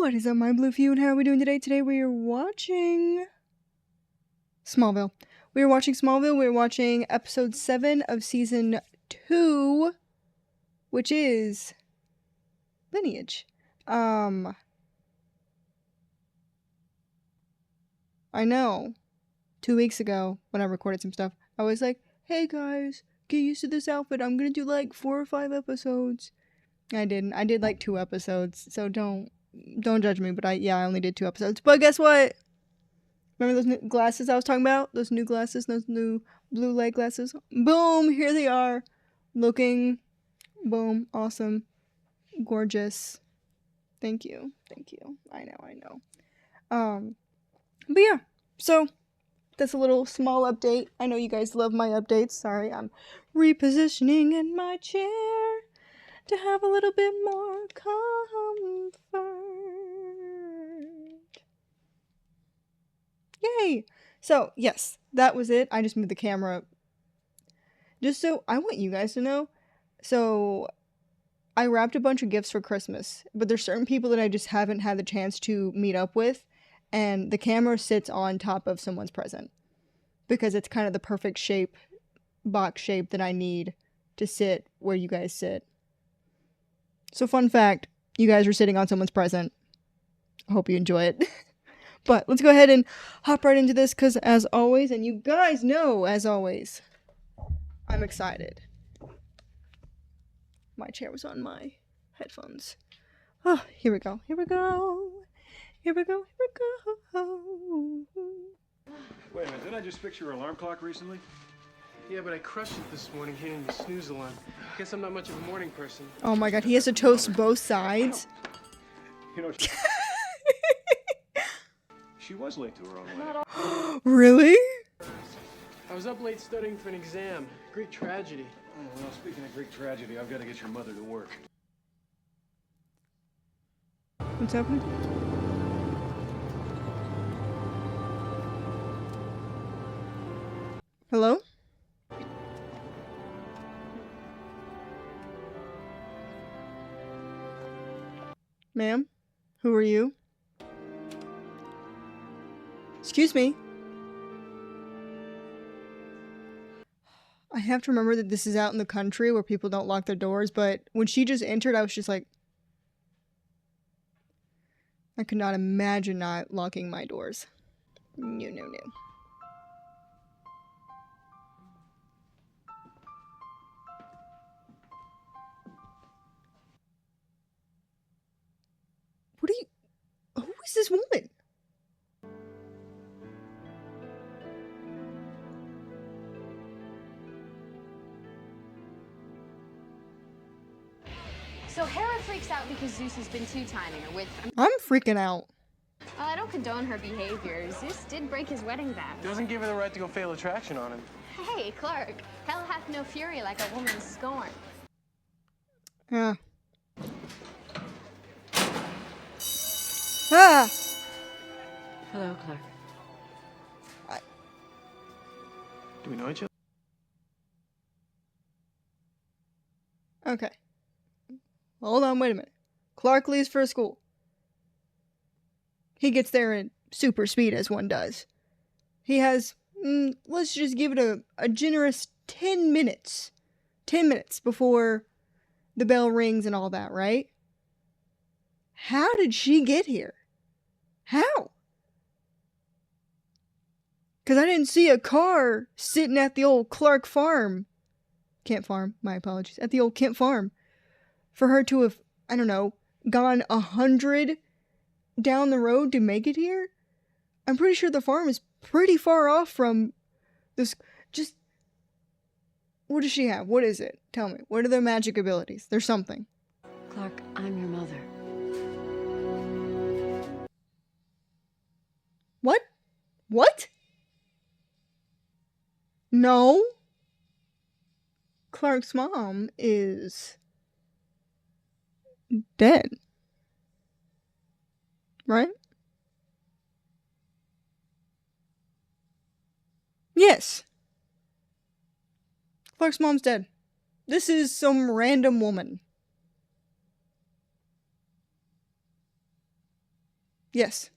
What is up, my blue few, and how are we doing today? Today we are watching Smallville. We are watching Smallville. We are watching episode 7 of season 2, which is Lineage. I know. 2 weeks ago, when I recorded some stuff, I was like, hey guys, get used to this outfit. I'm gonna do like 4 or 5 episodes. I didn't. I did like 2 episodes, so don't judge me, but I only did 2 episodes. But guess what? Remember those new glasses I was talking about? Those new glasses, those new blue light glasses? Boom! Here they are. Looking, boom, awesome, gorgeous. Thank you. Thank you. I know. But yeah, so that's a little small update. I know you guys love my updates. Sorry, I'm repositioning in my chair to have a little bit more comfort. Yay! So, yes, that was it. I just moved the camera. Just so I want you guys to know. So, I wrapped a bunch of gifts for Christmas, but there's certain people that I just haven't had the chance to meet up with, and the camera sits on top of someone's present because it's kind of the perfect shape, box shape that I need to sit where you guys sit. So, fun fact, you guys are sitting on someone's present. I hope you enjoy it. But let's go ahead and hop right into this because, as always, and you guys know, as always, I'm excited. My chair was on my headphones. Oh, here we go. Here we go. Here we go. Here we go. Wait a minute, didn't I just fix your alarm clock recently? Yeah, but I crushed it this morning hitting the snooze alarm. Guess I'm not much of a morning person. Oh my god, he has to toast both sides. You know, she was late to her own wedding. Really? I was up late studying for an exam. Greek tragedy. Oh, well, speaking of Greek tragedy, I've got to get your mother to work. What's happening? Hello? Ma'am? Who are you? Excuse me? I have to remember that this is out in the country where people don't lock their doors, but when she just entered, I was just like, I could not imagine not locking my doors. No. Who is this woman? So Hera freaks out because Zeus has been two-timing her with... I'm freaking out. Well, I don't condone her behavior. Zeus did break his wedding vow. Doesn't give her the right to go fatal attraction on him. Hey, Clark. Hell hath no fury like a woman's scorn. Yeah. Ah! Hello, Clark. Do we know each other? Okay. Hold on, wait a minute. Clark leaves for school. He gets there in super speed, as one does. He has, let's just give it a generous 10 minutes. 10 minutes before the bell rings and all that, right? How did she get here? How? Because I didn't see a car sitting at the old Clark farm. Kent farm, my apologies. At the old Kent farm. For her to have, I don't know, gone 100 down the road to make it here? I'm pretty sure the farm is pretty far off from this. Just, what does she have? What is it? Tell me. What are their magic abilities? There's something. Clark, I'm your mother. What? What? No. Clark's mom is dead. Right? Yes. Clark's mom's dead. This is some random woman. Yes.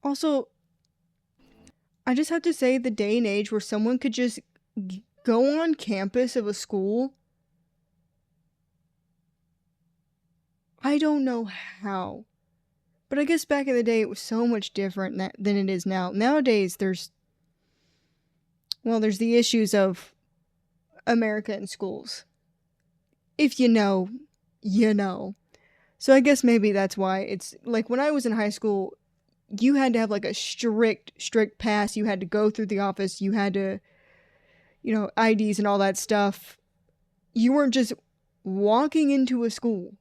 Also, I just have to say the day and age where someone could just go on campus of a school, I don't know how. But I guess back in the day it was so much different than it is now. Nowadays there's the issues of America in schools. If you know, you know. So I guess maybe that's why it's like when I was in high school, you had to have like a strict pass. You had to go through the office. You had to, IDs and all that stuff. You weren't just walking into a school.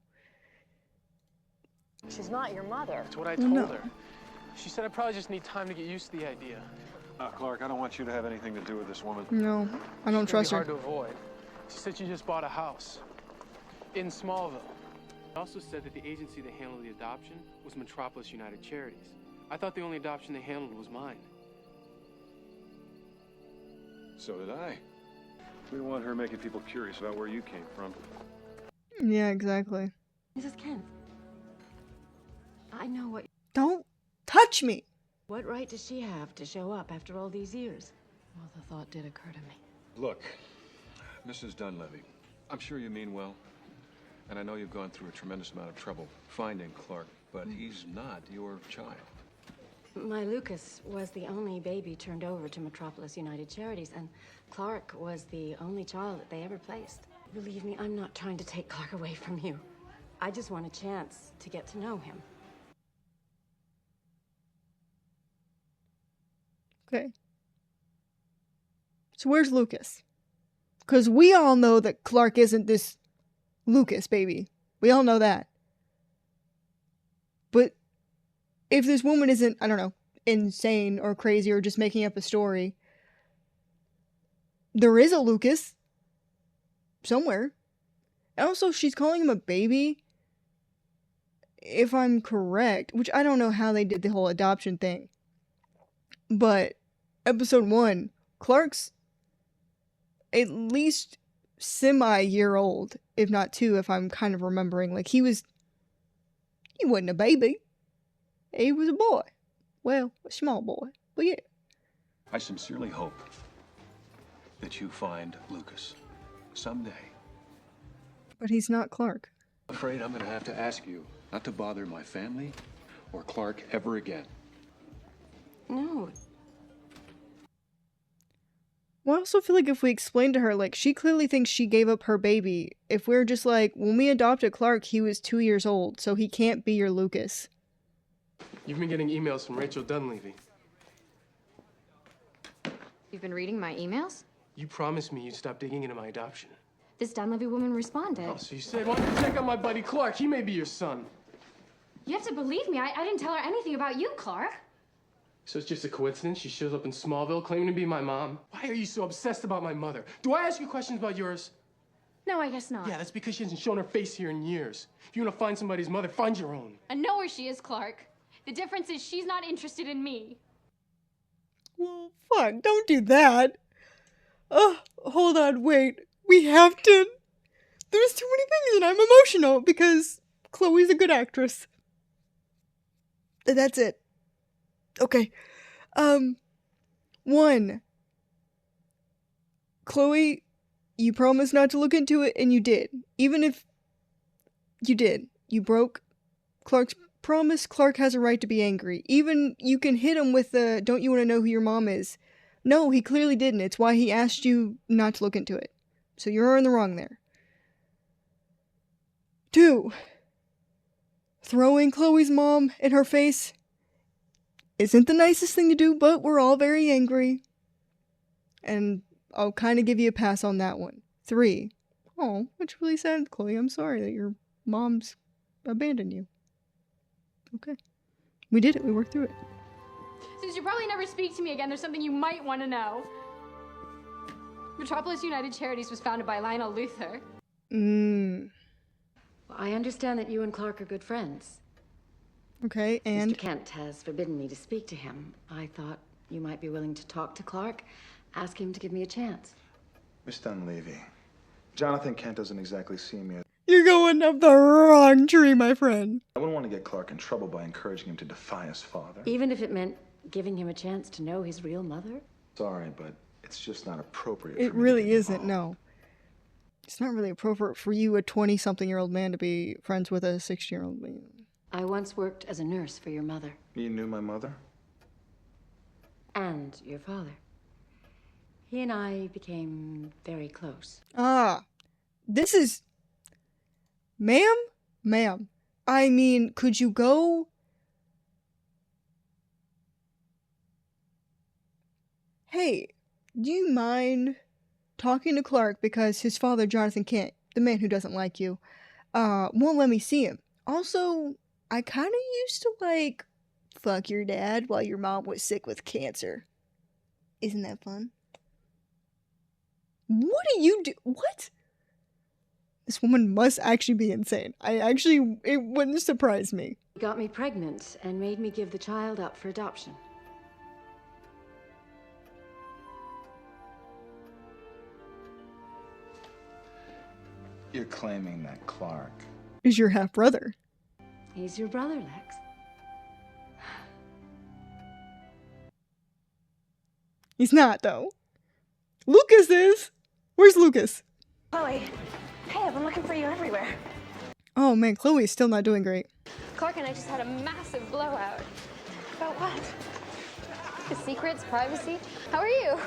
She's not your mother. That's what I told her. She said I probably just need time to get used to the idea. Clark, I don't want you to have anything to do with this woman. No, I don't trust her. Hard to avoid. She said she just bought a house in Smallville. She also said that the agency that handled the adoption was Metropolis United Charities. I thought the only adoption they handled was mine. So did I. We don't want her making people curious about where you came from. Yeah, exactly. Mrs. Kent, I know what... Don't touch me! What right does she have to show up after all these years? Well, the thought did occur to me. Look, Mrs. Dunleavy, I'm sure you mean well. And I know you've gone through a tremendous amount of trouble finding Clark, but he's not your child. My Lucas was the only baby turned over to Metropolis United Charities, and Clark was the only child that they ever placed. Believe me, I'm not trying to take Clark away from you. I just want a chance to get to know him. Okay. So where's Lucas? Because we all know that Clark isn't this Lucas baby. We all know that. But if this woman isn't, I don't know, insane or crazy or just making up a story, there is a Lucas somewhere. And also, she's calling him a baby, if I'm correct, which I don't know how they did the whole adoption thing. But episode 1, Clark's at least semi-year old, if not 2, if I'm kind of remembering. Like, he wasn't a baby. He was a boy. Well, a small boy. But yeah. I sincerely hope that you find Lucas someday. But he's not Clark. I'm afraid I'm going to have to ask you not to bother my family or Clark ever again. No. Well, I also feel like if we explain to her, like, she clearly thinks she gave up her baby. If we're just like, when we adopted Clark, he was 2 years old, so he can't be your Lucas. You've been getting emails from Rachel Dunleavy. You've been reading my emails? You promised me you'd stop digging into my adoption. This Dunleavy woman responded. Oh, so you said, why don't you check out my buddy Clark? He may be your son. You have to believe me. I didn't tell her anything about you, Clark. So it's just a coincidence she shows up in Smallville claiming to be my mom? Why are you so obsessed about my mother? Do I ask you questions about yours? No, I guess not. Yeah, that's because she hasn't shown her face here in years. If you want to find somebody's mother, find your own. I know where she is, Clark. The difference is she's not interested in me. Well, fuck, don't do that. Hold on, wait. We have to... There's too many things and I'm emotional because Chloe's a good actress. That's it. Okay. 1. Chloe, you promised not to look into it, and you did. Even if you did. You broke Clark's promise. Clark has a right to be angry. Even you can hit him with the, don't you want to know who your mom is? No, he clearly didn't. It's why he asked you not to look into it. So you're in the wrong there. 2. Throwing Chloe's mom in her face isn't the nicest thing to do, but we're all very angry. And I'll kind of give you a pass on that one. 3. Oh, that's really sad, Chloe. I'm sorry that your mom's abandoned you. Okay. We did it. We worked through it. Since you probably never speak to me again, there's something you might want to know. Metropolis United Charities was founded by Lionel Luthor. Well, I understand that you and Clark are good friends. Okay, and... Mr. Kent has forbidden me to speak to him. I thought you might be willing to talk to Clark, ask him to give me a chance. Miss Dunleavy, Jonathan Kent doesn't exactly see me as... You're going up the wrong tree, my friend. I wouldn't want to get Clark in trouble by encouraging him to defy his father. Even if it meant giving him a chance to know his real mother? Sorry, but it's just not appropriate It for me to really get isn't, involved. no. It's not really appropriate for you, a 20-something-year-old man, to be friends with a 60-year-old man. I once worked as a nurse for your mother. You knew my mother? And your father. He and I became very close. Ah, this is... Ma'am, I mean, could you go... Hey, do you mind talking to Clark because his father, Jonathan Kent, the man who doesn't like you, won't let me see him. Also, I kind of used to, like, fuck your dad while your mom was sick with cancer. Isn't that fun? What do you do? What? This woman must actually be insane. It wouldn't surprise me. He got me pregnant and made me give the child up for adoption. You're claiming that Clark... Is your half-brother. He's your brother, Lex. He's not, though. Lucas is! Where's Lucas? Chloe, hey, I've been looking for you everywhere. Oh man, Chloe's still not doing great. Clark and I just had a massive blowout. About what? The secrets, privacy. How are you?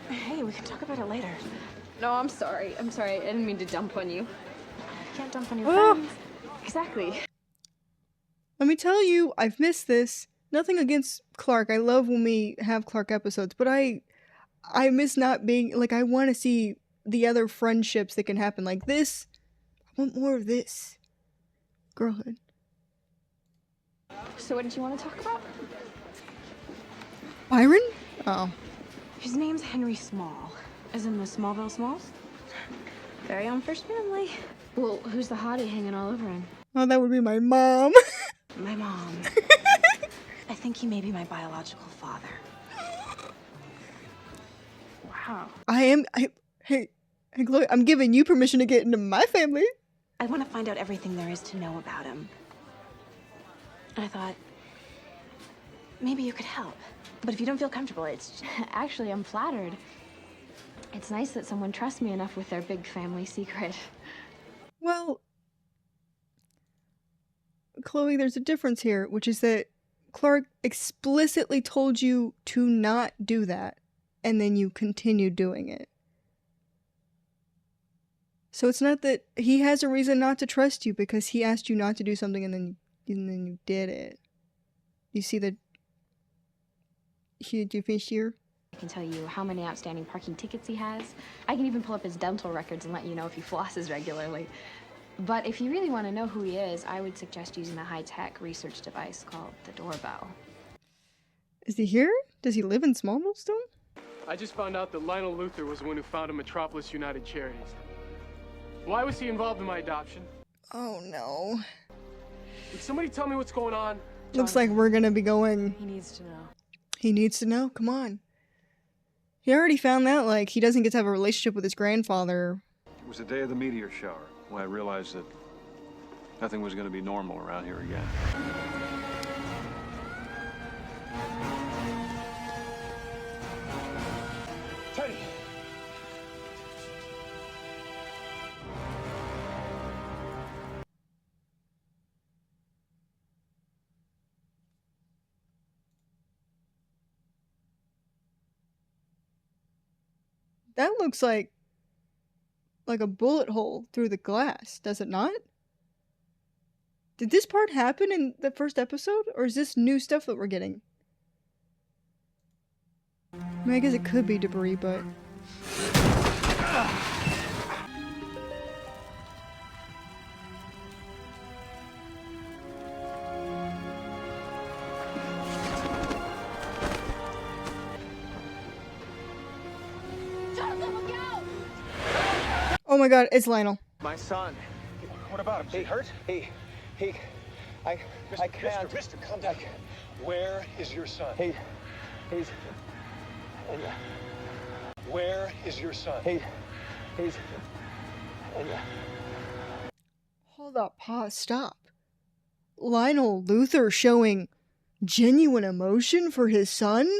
Hey, we can talk about it later. No, I'm sorry. I didn't mean to dump on you. You can't dump on your Oh. friends. Exactly. Let me tell you, I've missed this. Nothing against Clark. I love when we have Clark episodes, but I miss not being, like, I want to see the other friendships that can happen like this. I want more of this. Girlhood. So what did you want to talk about? Byron? Oh. His name's Henry Small, as in the Smallville Smalls. Very own first family. Well, who's the hottie hanging all over him? Oh, that would be my mom. My mom. I think he may be my biological father. Wow. Hey, Chloe, I'm giving you permission to get into my family. I want to find out everything there is to know about him. And I thought, maybe you could help. But if you don't feel comfortable, it's... Actually, I'm flattered. It's nice that someone trusts me enough with their big family secret. Well, Chloe, there's a difference here, which is that Clark explicitly told you to not do that, and then you continued doing it. So it's not that he has a reason not to trust you because he asked you not to do something and then you did it. You see the huge fish here? I can tell you how many outstanding parking tickets he has. I can even pull up his dental records and let you know if he flosses regularly. But if you really want to know who he is, I would suggest using a high-tech research device called the doorbell. Is he here? Does he live in Smallville still? I just found out that Lionel Luthor was the one who founded Metropolis United Charities. Why was he involved in my adoption? Oh no. Would somebody tell me what's going on? Looks like we're gonna be going. He needs to know. He needs to know. Come on. He already found that, like, he doesn't get to have a relationship with his grandfather. It was the day of the meteor shower when I realized that nothing was going to be normal around here again. Teddy! That looks like a bullet hole through the glass, does it not? Did this part happen in the first episode, or is this new stuff that we're getting? I mean, I guess it could be debris, but... Oh my god, it's Lionel. My son. What about him? He hurt? I can't. Mister, calm down. Where is your son? He's. Where is your son? He's. Hold up, pause, stop. Lionel Luthor showing genuine emotion for his son?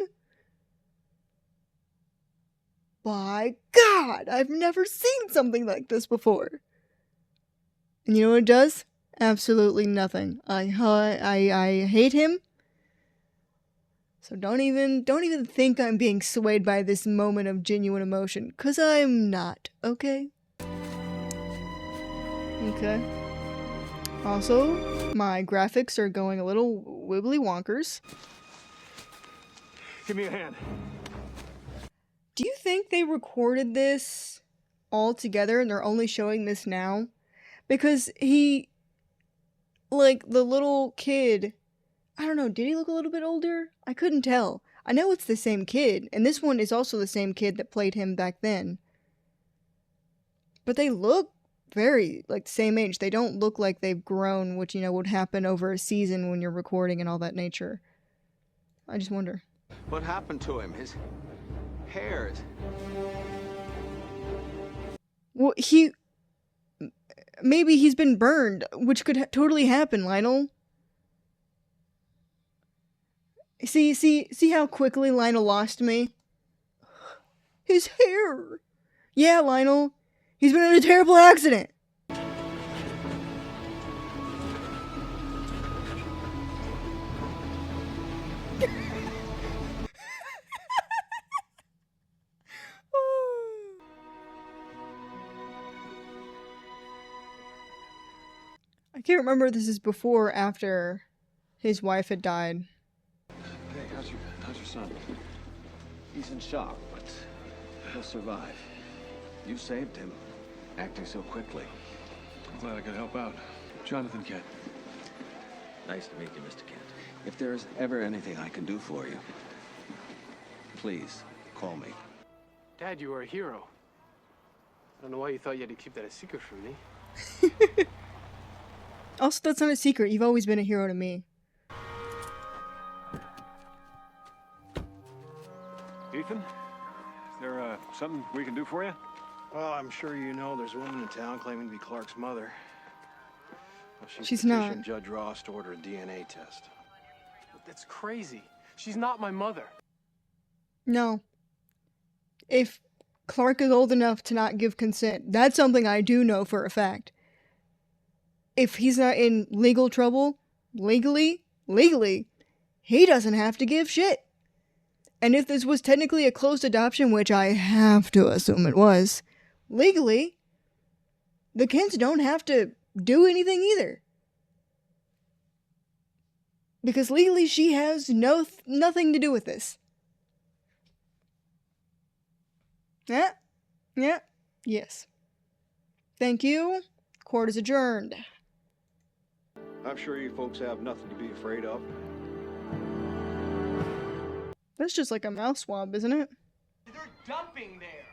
By God, I've never seen something like this before. And you know what it does? Absolutely nothing. I hate him. So don't even think I'm being swayed by this moment of genuine emotion, 'cause I'm not, okay? Okay. Also, my graphics are going a little wibbly wonkers. Give me a hand. Do you think they recorded this all together and they're only showing this now? Because he, like, the little kid, I don't know, did he look a little bit older? I couldn't tell. I know it's the same kid, and this one is also the same kid that played him back then. But they look very, like, the same age. They don't look like they've grown, which, you know, would happen over a season when you're recording and all that nature. I just wonder. What happened to him? His hairs. Well, maybe he's been burned, which could totally happen, Lionel. See how quickly Lionel lost me? His hair! Yeah, Lionel. He's been in a terrible accident. I can't remember if this is before or after his wife had died. Hey, how's your son? He's in shock, but he'll survive. You saved him, acting so quickly. I'm glad I could help out. Jonathan Kent. Nice to meet you, Mr. Kent. If there's ever anything I can do for you, please call me. Dad, you were a hero. I don't know why you thought you had to keep that a secret from me. Also, that's not a secret. You've always been a hero to me. Ethan, is there something we can do for you? Well, I'm sure you know there's a woman in town claiming to be Clark's mother. Well, She's petitioned not. Judge Ross to order a DNA test. That's crazy. She's not my mother. No. If Clark is old enough to not give consent, that's something I do know for a fact. If he's not in legal trouble, legally, he doesn't have to give shit. And if this was technically a closed adoption, which I have to assume it was, legally, the Kents don't have to do anything either. Because legally, she has nothing to do with this. Yeah. Yes. Thank you. Court is adjourned. I'm sure you folks have nothing to be afraid of. That's just like a mouse swab, isn't it? They're dumping there.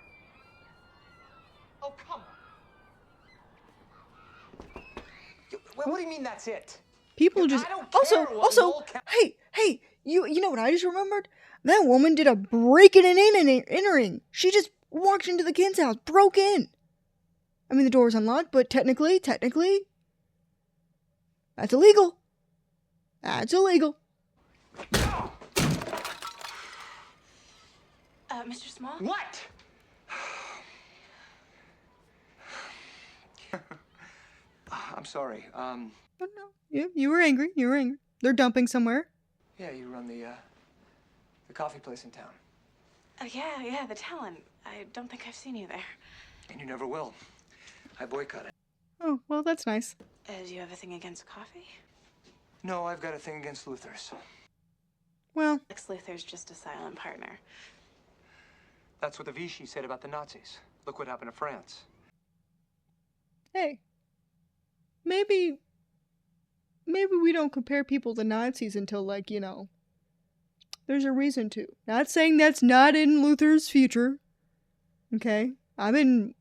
Oh, come on. What do you mean that's it? People just I don't care what also Lowell hey, you know what I just remembered? That woman did a breaking and entering. She just walked into the Kent's house, broke in. I mean, the door was unlocked, but technically, that's illegal. That's illegal. Mr. Small? What? I'm sorry. Oh, no. You were angry. They're dumping somewhere. Yeah, you run the coffee place in town. Oh, yeah, the Talon. I don't think I've seen you there. And you never will. I boycott it. Oh, well, that's nice. Do you have a thing against coffee? No, I've got a thing against Luthers. Well, Lex Luthor's just a silent partner. That's what the Vichy said about the Nazis. Look what happened to France. hey. Maybe we don't compare people to Nazis until, like, you know, there's a reason to. Not saying that's not in Luther's future. Okay? I've been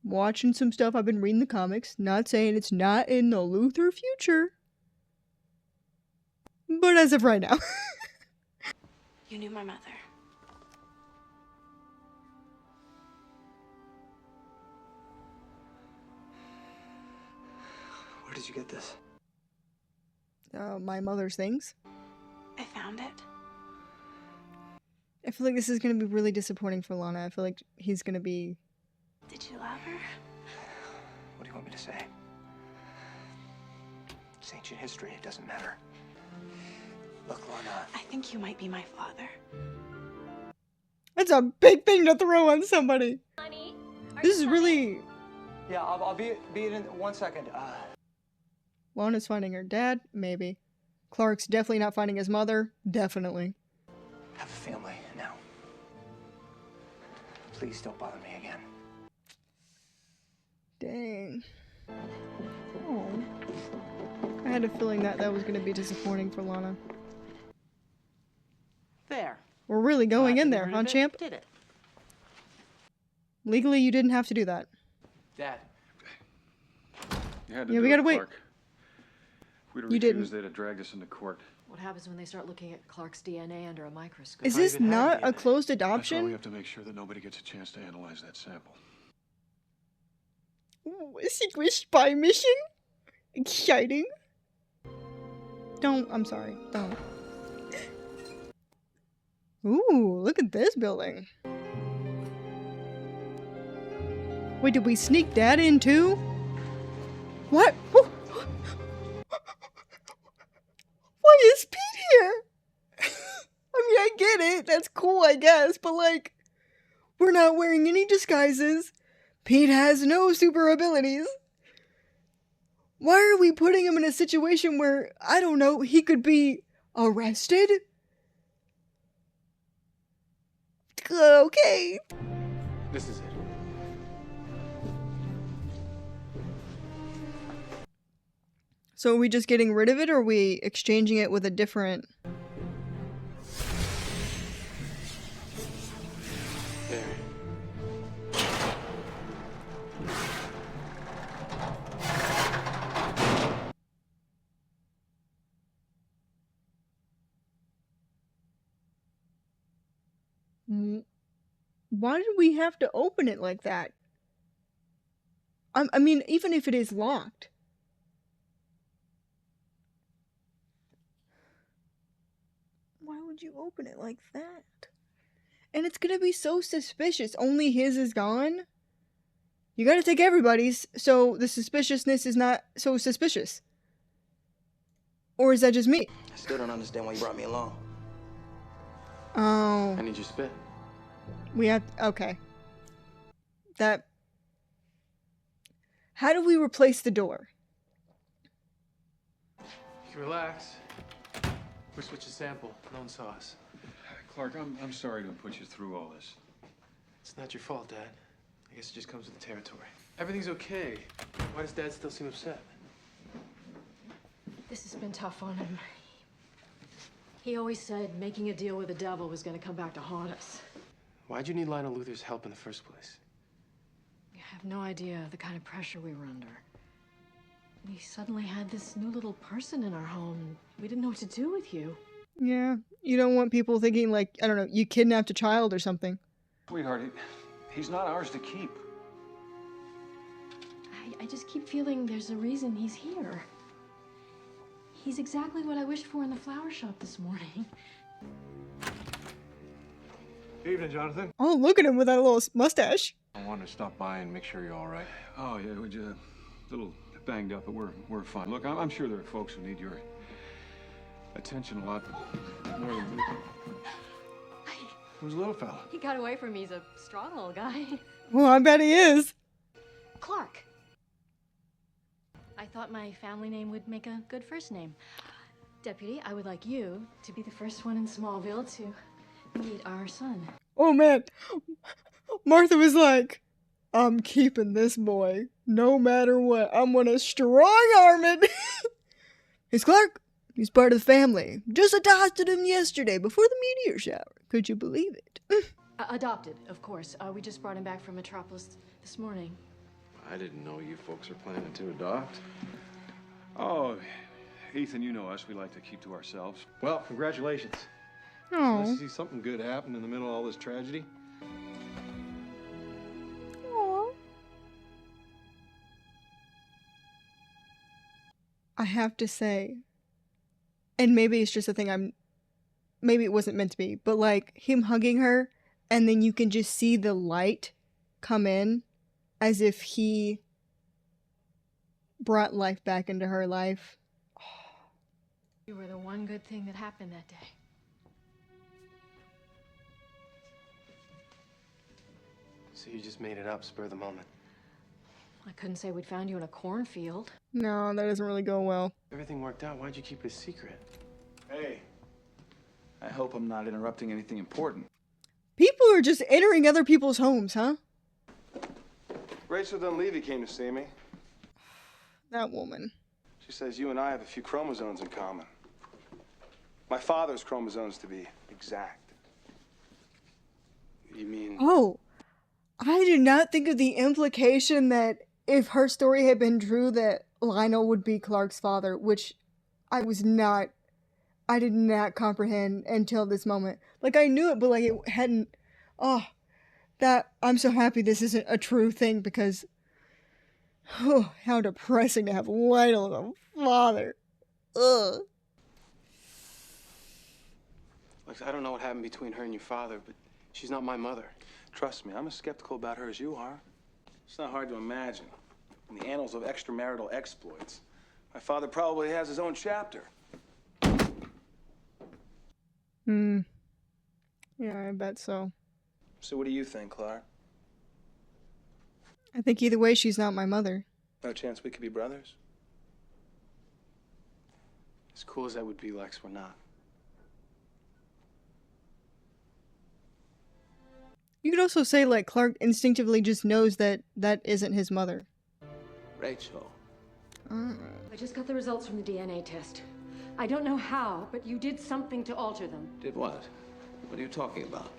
watching some stuff. I've been reading the comics. Not saying it's not in the Luther future. But as of right now. You knew my mother. did you get this? My mother's things. I found it. I feel like this is gonna be really disappointing for Lana. I feel like he's gonna be... Did you love her? What do you want me to say? It's ancient history. It doesn't matter. Look, Lana. I think you might be my father. That's a big thing to throw on somebody. Honey, This is really... Yeah, I'll be in 1 second. Lana's finding her dad? Maybe. Clark's definitely not finding his mother? Definitely. Have a family now. Please don't bother me again. Dang. Oh. I had a feeling that was going to be disappointing for Lana. There. We're really going in there, huh, champ? Did it. Legally, you didn't have to do that. Dad. You had to Yeah, do we it, gotta wait. Clark. If we'd have You refused, didn't. they'd have dragged us into court. What happens when they start looking at Clark's DNA under a microscope? Is If I this even have not a DNA. closed That's why we adoption? have to make sure that nobody gets a chance to analyze that sample. Ooh, a secret spy mission? Exciting. Don't. I'm sorry. Don't. Ooh, look at this building. Wait, did we sneak Dad in too? What? Why is Pete here? I mean, I get it. That's cool, I guess. But, like, we're not wearing any disguises. Pete has no super abilities. Why are we putting him in a situation where, I don't know, he could be arrested? Okay. This is it. So are we just getting rid of it, or are we exchanging it with a different... There. Why did we have to open it like that? I mean, even if it is locked. Why would you open it like that? And it's gonna be so suspicious. Only his is gone? You gotta take everybody's, so the suspiciousness is not so suspicious. Or is that just me? I still don't understand why you brought me along. Oh. I need your spit. We have... Okay. That... How do we replace the door? You can relax. We switched the sample. No one saw us. Clark, I'm sorry to have put you through all this. It's not your fault, Dad. I guess it just comes with the territory. Everything's okay. Why does Dad still seem upset? This has been tough on him. He always said making a deal with the devil was going to come back to haunt us. Why'd you need Lionel Luther's help in the first place? You have no idea the kind of pressure we were under. We suddenly had this new little person in our home. We didn't know what to do with you. Yeah, you don't want people thinking like, I don't know, you kidnapped a child or something. Sweetheart, he's not ours to keep. I just keep feeling there's a reason he's here. He's exactly what I wished for in the flower shop this morning. Evening, Jonathan. Oh, look at him with that little mustache. I wanted to stop by and make sure you're all right. Oh, yeah, we're just a little banged up, but we're fine. Look, I'm sure there are folks who need your attention a lot more than we. Who's the little fella? He got away from me. He's a strong little guy. Well, I bet he is. Clark. I thought my family name would make a good first name. Deputy, I would like you to be the first one in Smallville to meet our son. Oh, man. Martha was like, I'm keeping this boy. No matter what. I'm gonna strong arm it. He's Clark. He's part of the family. Just adopted him yesterday before the meteor shower. Could you believe it? Adopted, of course. We just brought him back from Metropolis this morning. I didn't know you folks are planning to adopt. Oh, Ethan, you know us. We like to keep to ourselves. Well, congratulations. Oh. Nice to see something good happen in the middle of all this tragedy. I have to say, and maybe it's just a thing maybe it wasn't meant to be, but like him hugging her and then you can just see the light come in as if he brought life back into her life. You were the one good thing that happened that day. So you just made it up, spur of the moment. I couldn't say we'd found you in a cornfield. No, that doesn't really go well. Everything worked out. Why'd you keep it a secret? Hey, I hope I'm not interrupting anything important. People are just entering other people's homes, huh? Rachel Dunleavy came to see me. That woman. She says you and I have a few chromosomes in common. My father's chromosomes, to be exact. You mean... Oh, I did not think of the implication that if her story had been true, that Lionel would be Clark's father, which I did not comprehend until this moment. Like, I knew it, but like it hadn't, I'm so happy this isn't a true thing because, oh, how depressing to have Lionel as a father. Ugh. Look, I don't know what happened between her and your father, but she's not my mother. Trust me, I'm as skeptical about her as you are. It's not hard to imagine. In the annals of extramarital exploits, my father probably has his own chapter. Yeah, I bet so. So what do you think, Clark? I think either way, she's not my mother. No chance we could be brothers? As cool as that would be, Lex, we're not. You could also say, like, Clark instinctively just knows that that isn't his mother. Rachel. I just got the results from the DNA test. I don't know how, but you did something to alter them. Did what? What are you talking about?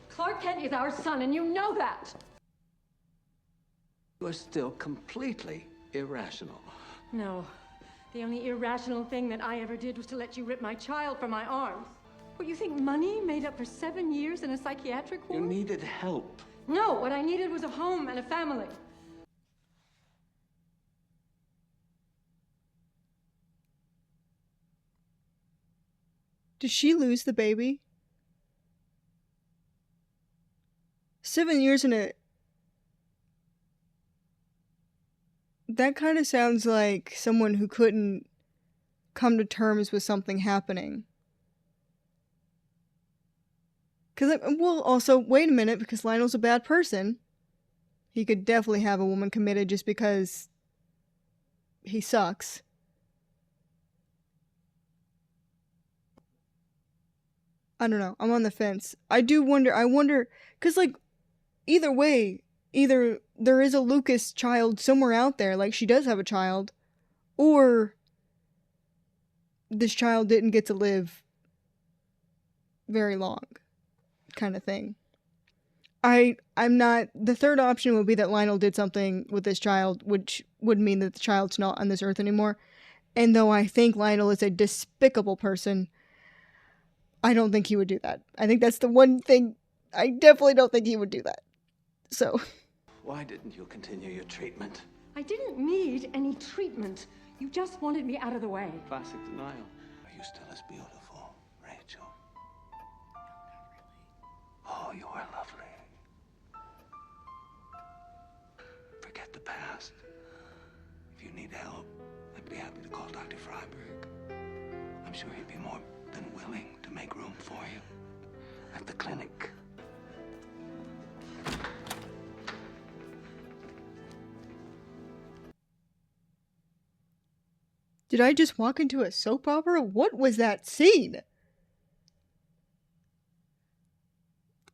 Clark Kent is our son, and you know that! You are still completely irrational. No. The only irrational thing that I ever did was to let you rip my child from my arms. What, you think money made up for 7 years in a psychiatric ward? You needed help. No, what I needed was a home and a family. Did she lose the baby? 7 years in a... That kind of sounds like someone who couldn't come to terms with something happening. Because, well, also, wait a minute, because Lionel's a bad person. He could definitely have a woman committed just because he sucks. I don't know. I'm on the fence. I wonder, because, like, either way, either there is a Lucas child somewhere out there, like she does have a child, or this child didn't get to live very long, kind of thing. I'm not, the third option would be that Lionel did something with this child, which would mean that the child's not on this earth anymore. And though I think Lionel is a despicable person, I don't think he would do that. I think that's the one thing, I definitely don't think he would do that. So. Why didn't you continue your treatment? I didn't need any treatment. You just wanted me out of the way. Classic denial. Are you still as beautiful, Rachel? Oh, you are lovely. Forget the past. If you need help, I'd be happy to call Dr. Freiberg. I'm sure he'd be more than willing to make room for you at the clinic. Did I just walk into a soap opera? What was that scene?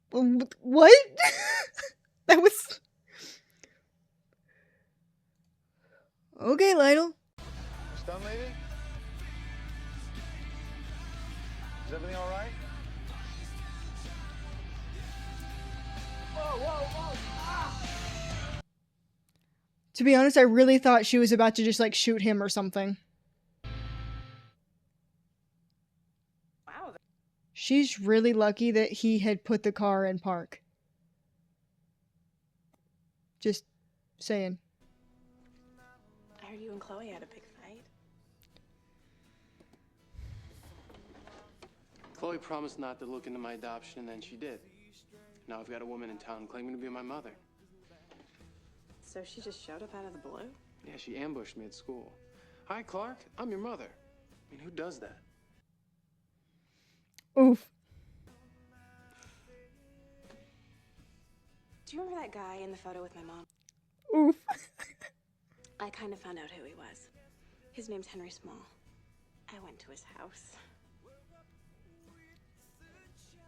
What? That was... Okay, Lionel. Miss Dunleavy? Is everything all right? Whoa, whoa, whoa! Ah! To be honest, I really thought she was about to just, like, shoot him or something. Wow. She's really lucky that he had put the car in park. Just saying. I heard you and Chloe had a big fight. Chloe promised not to look into my adoption, and then she did. Now I've got a woman in town claiming to be my mother. So she just showed up out of the blue? Yeah, she ambushed me at school. Hi, Clark. I'm your mother. I mean, who does that? Oof. Do you remember that guy in the photo with my mom? Oof. I kind of found out who he was. His name's Henry Small. I went to his house.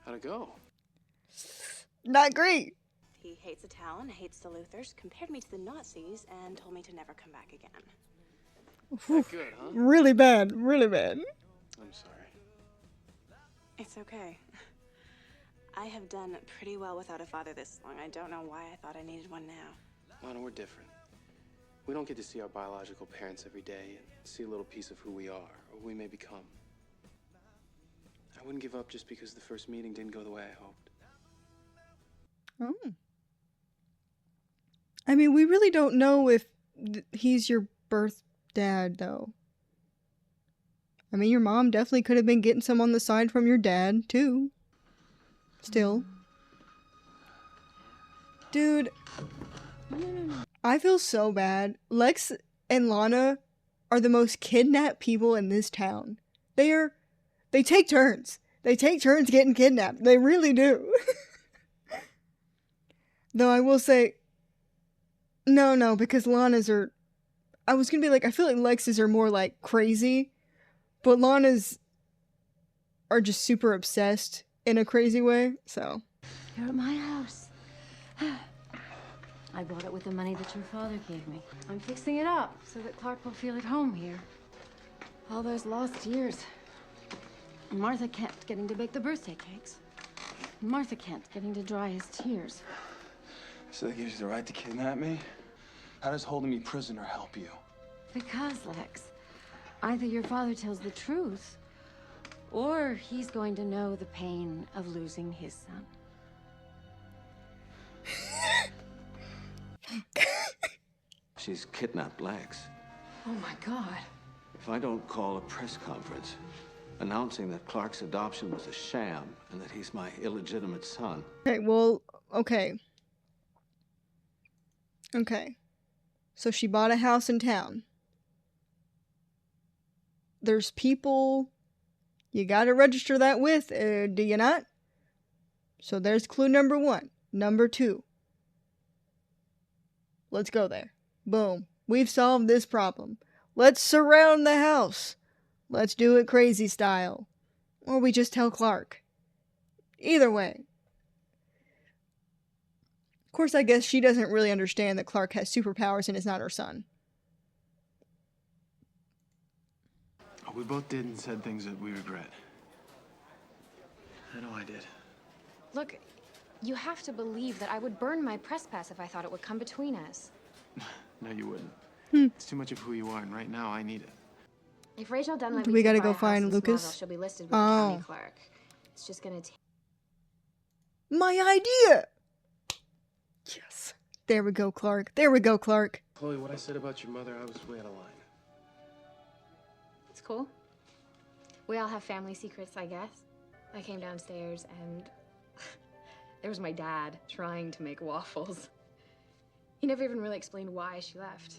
How'd it go? Not great. He hates the town, hates the Luthers, compared me to the Nazis, and told me to never come back again. That good, huh? Really bad. Really bad. I'm sorry. It's okay. I have done pretty well without a father this long. I don't know why I thought I needed one now. Lana, we're different. We don't get to see our biological parents every day and see a little piece of who we are or who we may become. I wouldn't give up just because the first meeting didn't go the way I hoped. Oh. I mean, we really don't know if he's your birth dad, though. I mean, your mom definitely could have been getting some on the side from your dad, too. Still. Dude. I feel so bad. Lex and Lana are the most kidnapped people in this town. They take turns. They take turns getting kidnapped. They really do. Though I will say, no, because Lana's are, I was gonna be like, I feel like Lex's are more like crazy, but Lana's are just super obsessed in a crazy way, so. You're at my house. I bought it with the money that your father gave me. I'm fixing it up so that Clark will feel at home here. All those lost years. Martha Kent getting to bake the birthday cakes. Martha Kent getting to dry his tears. So that gives you the right to kidnap me? How does holding me prisoner help you? Because, Lex, either your father tells the truth, or he's going to know the pain of losing his son. She's kidnapped Lex. Oh my God. If I don't call a press conference announcing that Clark's adoption was a sham and that he's my illegitimate son. Okay, well, okay. Okay. So she bought a house in town. There's people you gotta register that with, do you not? So there's clue number 1. Number 2. Let's go there. Boom. We've solved this problem. Let's surround the house. Let's do it crazy style. Or we just tell Clark. Either way. Of course, I guess she doesn't really understand that Clark has superpowers and is not her son. We both did and said things that we regret. I know I did. Look, you have to believe that I would burn my press pass if I thought it would come between us. No, you wouldn't. Hmm. It's too much of who you are, and right now I need it. If Rachel Dunleavy We gotta can buy go a house find in Lucas? Smallville, she'll be listed with the county Oh. clerk. It's just gonna take. My idea! Yes. There we go, Clark. There we go, Clark. Chloe, what I said about your mother, I was way out of line. It's cool. We all have family secrets, I guess. I came downstairs and there was my dad trying to make waffles. He never even really explained why she left.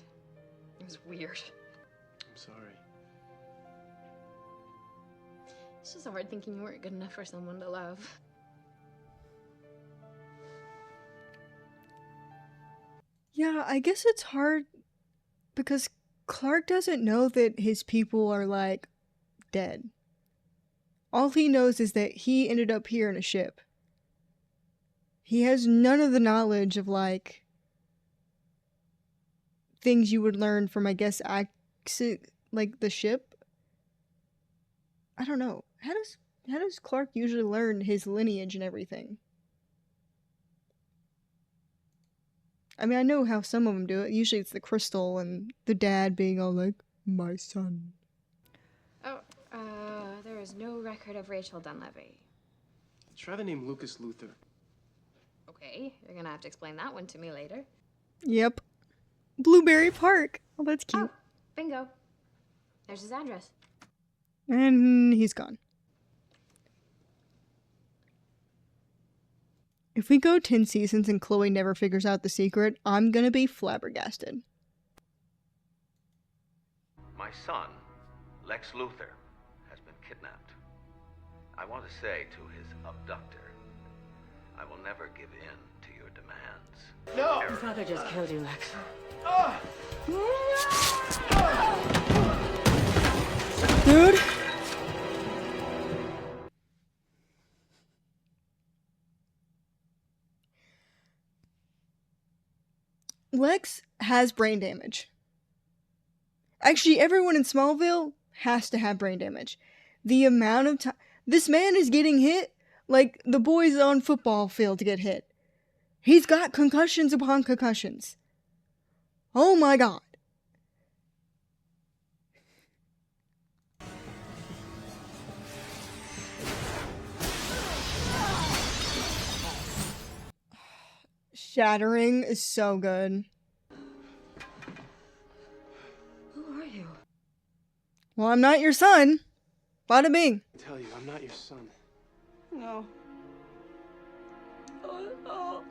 It was weird. I'm sorry. It's just hard thinking you weren't good enough for someone to love. Yeah, I guess it's hard because Clark doesn't know that his people are, like, dead. All he knows is that he ended up here in a ship. He has none of the knowledge of, like, things you would learn from, I guess, like, the ship. I don't know. How does Clark usually learn his lineage and everything? I mean, I know how some of them do it. Usually it's the crystal and the dad being all like, my son. Oh, there is no record of Rachel Dunleavy. Try the name Lucas Luther. Okay, you're gonna have to explain that one to me later. Yep. Blueberry Park. Oh, that's cute. Oh, bingo. There's his address. And he's gone. If we go 10 seasons and Chloe never figures out the secret, I'm gonna be flabbergasted. My son, Lex Luthor, has been kidnapped. I want to say to his abductor, I will never give in to your demands. No! Your father just killed you, Lex. Dude. Lex has brain damage. Actually, everyone in Smallville has to have brain damage. The amount of time this man is getting hit, like the boys on football field get hit. He's got concussions upon concussions. Oh my god. Shattering is so good. Who are you? Well, I'm not your son. Bada bing. I tell you, I'm not your son. No. Oh no.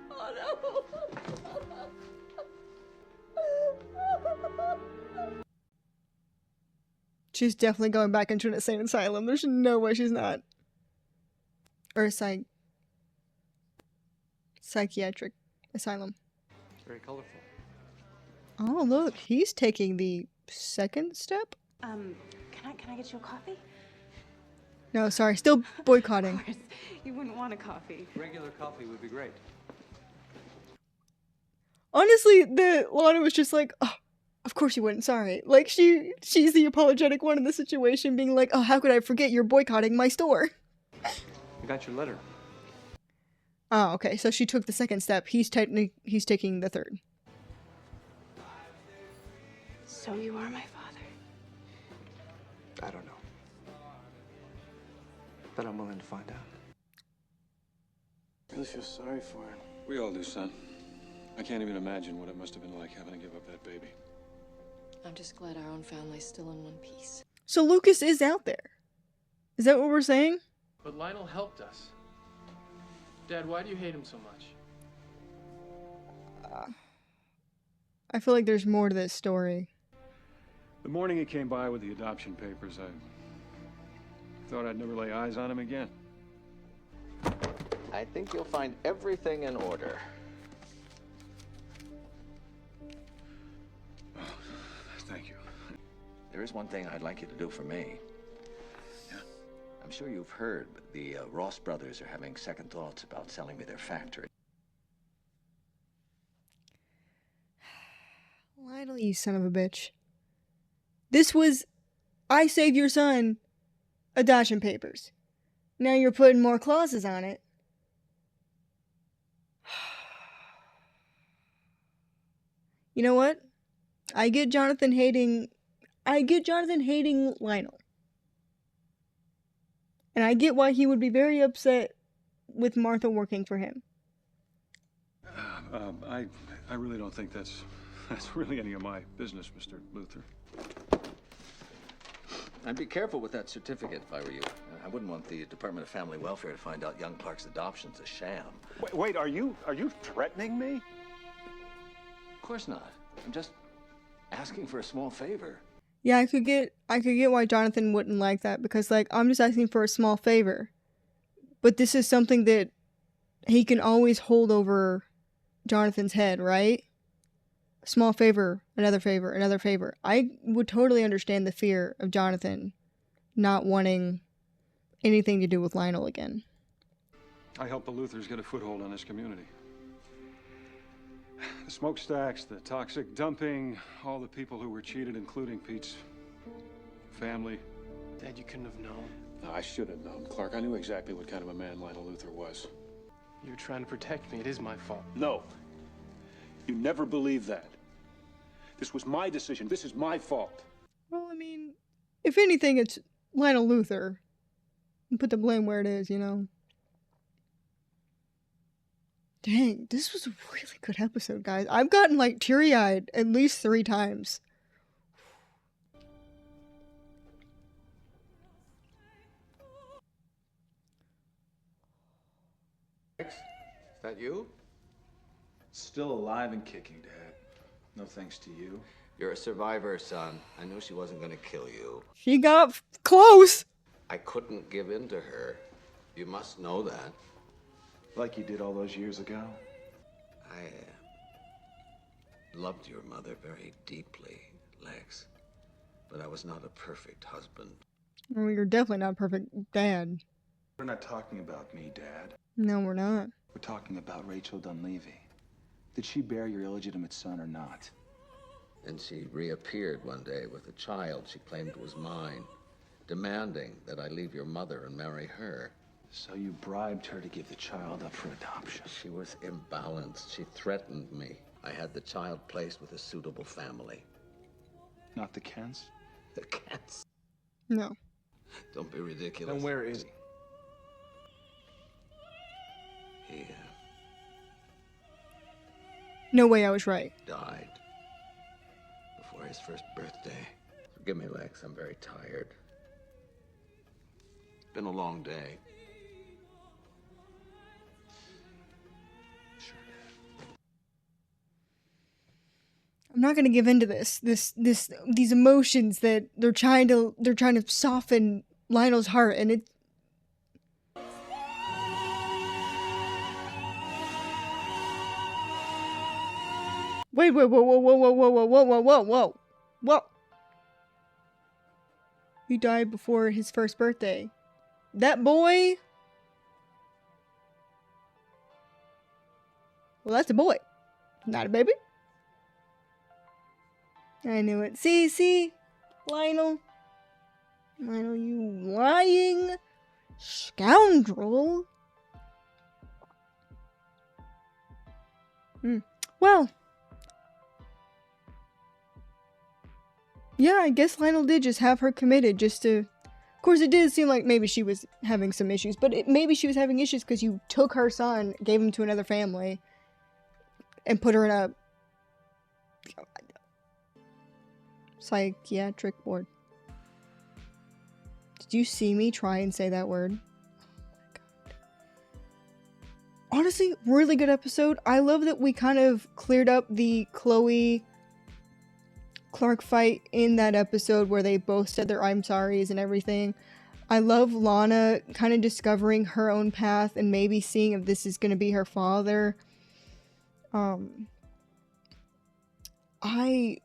She's definitely going back into an insane asylum. There's no way she's not. Or a psychiatric asylum. Very colorful. Oh, look. He's taking the second step? Can I get you a coffee? No, sorry. Still boycotting. Of course. You wouldn't want a coffee. Regular coffee would be great. Honestly, Lana was just like, oh, of course you wouldn't, sorry. Like, she's the apologetic one in the situation, being like, oh, how could I forget you're boycotting my store? I got your letter. Oh, okay, so she took the second step. He's taking the third. So you are my father. I don't know. But I'm willing to find out. I really feel sorry for her. We all do, son. I can't even imagine what it must have been like having to give up that baby. I'm just glad our own family's still in one piece. So Lucas is out there. Is that what we're saying? But Lionel helped us. Dad, why do you hate him so much? I feel like there's more to this story. The morning he came by with the adoption papers, I thought I'd never lay eyes on him again. I think you'll find everything in order. Thank you. There is one thing I'd like you to do for me. Yeah? I'm sure you've heard, but the Ross brothers are having second thoughts about selling me their factory. Lionel, you son of a bitch. This was I saved your son adoption papers. Now you're putting more clauses on it. You know what? I get Jonathan hating Lionel. And I get why he would be very upset with Martha working for him. I really don't think that's really any of my business, Mr. Luthor. I'd be careful with that certificate if I were you. I wouldn't want the Department of Family Welfare to find out young Clark's adoption's a sham. Wait, are you threatening me? Of course not. I'm just asking for a small favor. Yeah, I could get why Jonathan wouldn't like that, because like I'm just asking for a small favor. But this is something that he can always hold over Jonathan's head, right? Small favor, another favor, another favor. I would totally understand the fear of Jonathan not wanting anything to do with Lionel again. I help the Luthors get a foothold on this community. The smokestacks, the toxic dumping, all the people who were cheated, including Pete's family. Dad, you couldn't have known. No, I should have known, Clark. I knew exactly what kind of a man Lionel Luthor was. You were trying to protect me. It is my fault. No. You never believed that. This was my decision. This is my fault. Well, I mean, if anything, it's Lionel Luthor. Put the blame where it is, you know. Dang, this was a really good episode, guys. I've gotten, like, teary-eyed at least 3 times. Is that you? Still alive and kicking, Dad. No thanks to you. You're a survivor, son. I knew she wasn't gonna kill you. She got close. I couldn't give in to her. You must know that. Like you did all those years ago. I loved your mother very deeply, Lex. But I was not a perfect husband. Well, you're definitely not a perfect dad. We're not talking about me, Dad. No, we're not. We're talking about Rachel Dunleavy. Did she bear your illegitimate son or not? And she reappeared one day with a child she claimed was mine, demanding that I leave your mother and marry her. So you bribed her to give the child up for adoption? She was imbalanced. She threatened me. I had the child placed with a suitable family. Not the Kents? The Kents? No. Don't be ridiculous. Then where is he? He No way I was right. died before his first birthday. Forgive me, Lex. I'm very tired. It's been a long day. I'm not gonna give in to these emotions that they're trying to soften Lionel's heart, and it. Wait, whoa, whoa, whoa, whoa, whoa, whoa, whoa, whoa, whoa, whoa, whoa, whoa. He died before his first birthday. That boy. Well, that's a boy, not a baby. I knew it. See, Lionel, you lying scoundrel. Well, yeah, I guess Lionel did just have her committed just to. Of course, it did seem like maybe she was having some issues, but maybe she was having issues because you took her son, gave him to another family, and put her in a psychiatric ward. Did you see me try and say that word? Oh my god. Honestly, really good episode. I love that we kind of cleared up the Chloe Clark fight in that episode where they both said their I'm sorries and everything. I love Lana kind of discovering her own path and maybe seeing if this is going to be her father.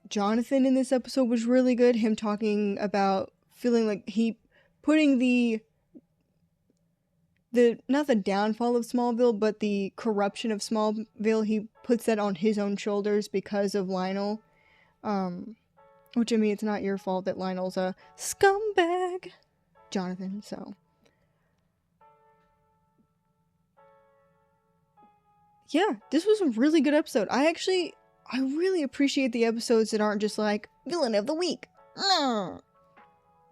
Jonathan in this episode was really good. Him talking about feeling like he putting the not the downfall of Smallville, but the corruption of Smallville, he puts that on his own shoulders because of Lionel. Which, I mean, it's not your fault that Lionel's a scumbag, Jonathan, so. Yeah, this was a really good episode. I really appreciate the episodes that aren't just like, villain of the week. I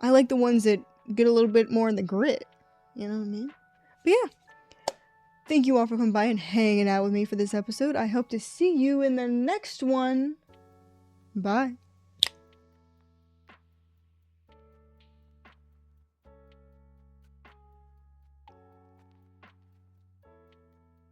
like the ones that get a little bit more in the grit. You know what I mean? But yeah. Thank you all for coming by and hanging out with me for this episode. I hope to see you in the next one. Bye.